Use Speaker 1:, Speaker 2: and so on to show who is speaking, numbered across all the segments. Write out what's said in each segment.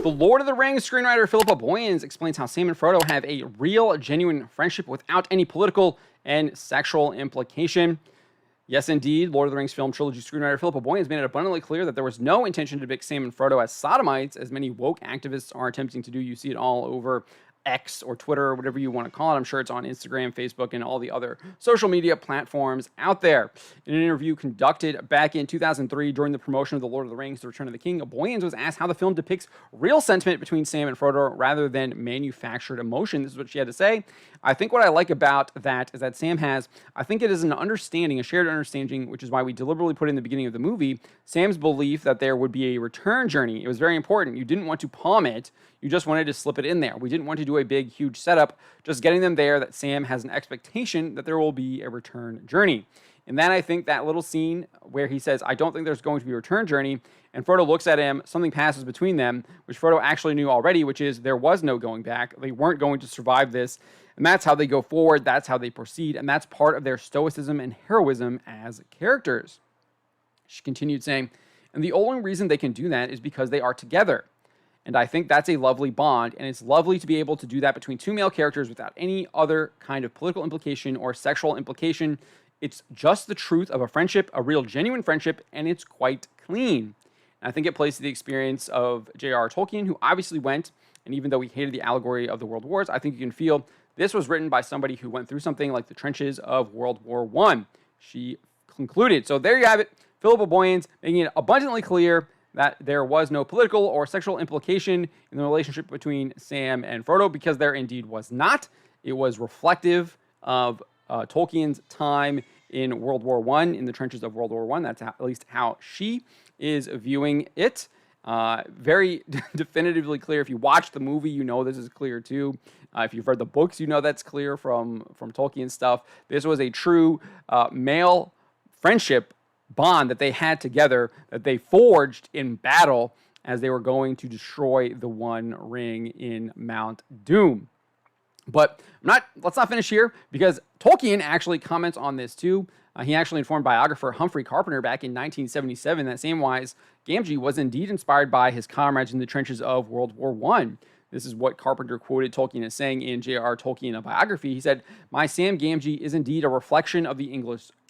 Speaker 1: The Lord of the Rings screenwriter Philippa Boyens explains how Sam and Frodo have a real, genuine friendship without any political and sexual implication. Yes, indeed, Lord of the Rings film trilogy screenwriter Philippa Boyens made it abundantly clear that there was no intention to depict Sam and Frodo as sodomites, as many woke activists are attempting to do. You see it all over X or Twitter or whatever you want to call it. I'm sure it's on Instagram, Facebook, and all the other social media platforms out there. In an interview conducted back in 2003 during the promotion of The Lord of the Rings, The Return of the King, Boyens was asked how the film depicts real sentiment between Sam and Frodo rather than manufactured emotion. This is what she had to say. I think what I like about that is that Sam has, I think it is an understanding, a shared understanding, which is why we deliberately put in the beginning of the movie, Sam's belief that there would be a return journey. It was very important. You didn't want to palm it. You just wanted to slip it in there. We didn't want to do a big, huge setup, just getting them there that Sam has an expectation that there will be a return journey. And then I think that little scene where he says, I don't think there's going to be a return journey, and Frodo looks at him, something passes between them, which Frodo actually knew already, which is there was no going back. They weren't going to survive this, and that's how they go forward, that's how they proceed, and that's part of their stoicism and heroism as characters. She continued saying, and the only reason they can do that is because they are together. And I think that's a lovely bond, and it's lovely to be able to do that between two male characters without any other kind of political implication or sexual implication. It's just the truth of a friendship, a real genuine friendship, and it's quite clean. And I think it plays to the experience of J.R.R. Tolkien, who obviously went, and even though he hated the allegory of the World Wars, I think you can feel this was written by somebody who went through something like the trenches of World War I. She concluded. So there you have it, Philippa Boyens making it abundantly clear that there was no political or sexual implication in the relationship between Sam and Frodo, because there indeed was not. It was reflective of Tolkien's time in World War I, in the trenches of World War I. That's at least how she is viewing it. Very definitively clear. If you watch the movie, you know this is clear too. If you've read the books, you know that's clear from Tolkien stuff. This was a true male friendship bond that they had together, that they forged in battle as they were going to destroy the One Ring in Mount Doom. But let's not finish here, because Tolkien actually comments on this too. He actually informed biographer Humphrey Carpenter back in 1977 that Samwise Gamgee was indeed inspired by his comrades in the trenches of World War I. This is what Carpenter quoted Tolkien as saying in J.R.R. Tolkien, a biography. He said, "My Sam Gamgee is indeed a reflection of the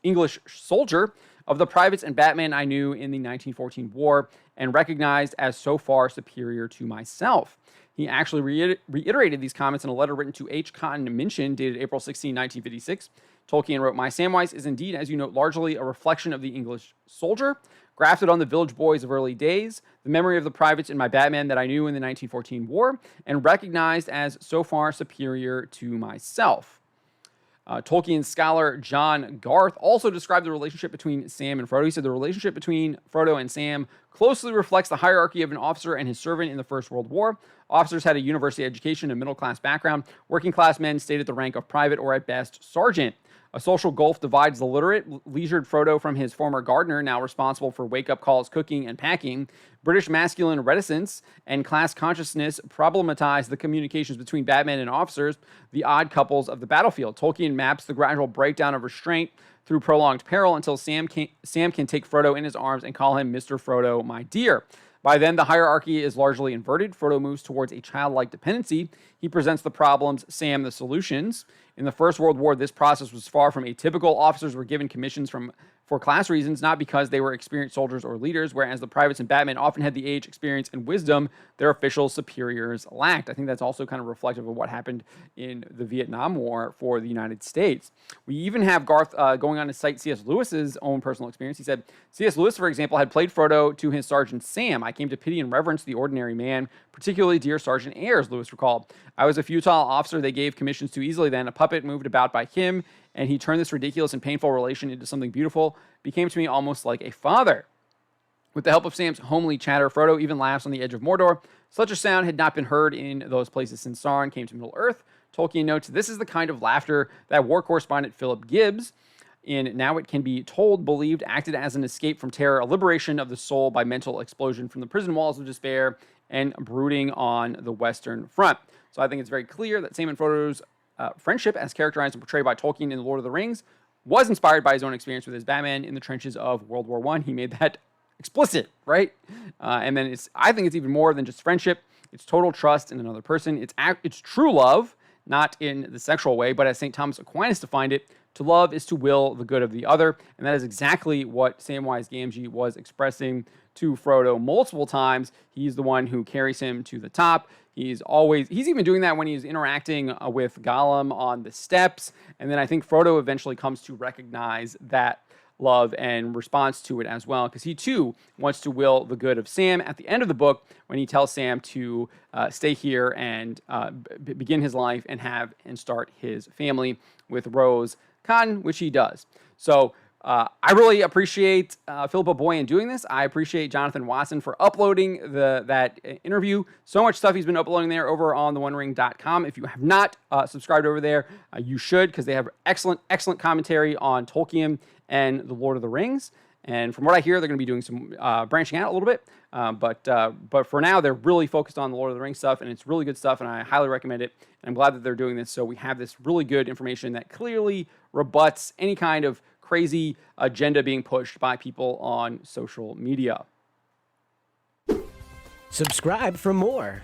Speaker 1: English soldier, of the privates and Batman I knew in the 1914 war, and recognized as so far superior to myself." He actually reiterated these comments in a letter written to H. Cotton Minchin, dated April 16, 1956. Tolkien wrote, "My Samwise is indeed, as you note, largely a reflection of the English soldier, grafted on the village boys of early days, the memory of the privates in my Batman that I knew in the 1914 war, and recognized as so far superior to myself." Tolkien scholar John Garth also described the relationship between Sam and Frodo. He said the relationship between Frodo and Sam closely reflects the hierarchy of an officer and his servant in the First World War. Officers had a university education and middle-class background. Working class men stayed at the rank of private or at best sergeant. A social gulf divides the literate, leisured Frodo from his former gardener, now responsible for wake-up calls, cooking, and packing. British masculine reticence and class consciousness problematize the communications between Batman and officers, the odd couples of the battlefield. Tolkien maps the gradual breakdown of restraint through prolonged peril until Sam can take Frodo in his arms and call him Mr. Frodo, my dear. By then, the hierarchy is largely inverted. Frodo moves towards a childlike dependency. He presents the problems, Sam the solutions. In the First World War, this process was far from atypical. Officers were given commissions for class reasons, not because they were experienced soldiers or leaders, whereas the privates and Batman often had the age, experience, and wisdom their official superiors lacked. I think that's also kind of reflective of what happened in the Vietnam War for the United States. We even have Garth going on to cite C.S. Lewis's own personal experience. He said, C.S. Lewis, for example, had played Frodo to his Sergeant Sam. I came to pity and reverence the ordinary man, particularly dear Sergeant Ayres, Lewis recalled. I was a futile officer they gave commissions too easily then, a puppet moved about by him, and he turned this ridiculous and painful relation into something beautiful, became to me almost like a father. With the help of Sam's homely chatter, Frodo even laughs on the edge of Mordor. Such a sound had not been heard in those places since Sauron came to Middle-earth. Tolkien notes, this is the kind of laughter that war correspondent Philip Gibbs, in Now It Can Be Told, believed acted as an escape from terror, a liberation of the soul by mental explosion from the prison walls of despair and brooding on the Western Front. So I think it's very clear that Sam and Frodo's friendship, as characterized and portrayed by Tolkien in The Lord of the Rings, was inspired by his own experience with his Batman in the trenches of World War I. He made that explicit, right? And then I think it's even more than just friendship. It's total trust in another person. It's true love, not in the sexual way, but as St. Thomas Aquinas defined it, to love is to will the good of the other. And that is exactly what Samwise Gamgee was expressing to Frodo multiple times. He's the one who carries him to the top. He's even doing that when he's interacting with Gollum on the steps. And then I think Frodo eventually comes to recognize that love and responds to it as well, because he too wants to will the good of Sam at the end of the book when he tells Sam to stay here and begin his life and start his family with Rose Cotton, which he does. So I really appreciate Philippa Boyens doing this. I appreciate Jonathan Watson for uploading that interview. So much stuff he's been uploading there over on theonering.com. If you have not subscribed over there, you should, because they have excellent commentary on Tolkien and the Lord of the Rings. And from what I hear, they're going to be doing some branching out a little bit. But for now, they're really focused on the Lord of the Rings stuff, and it's really good stuff, and I highly recommend it. And I'm glad that they're doing this, so we have this really good information that clearly rebuts any kind of crazy agenda being pushed by people on social media.
Speaker 2: Subscribe for more.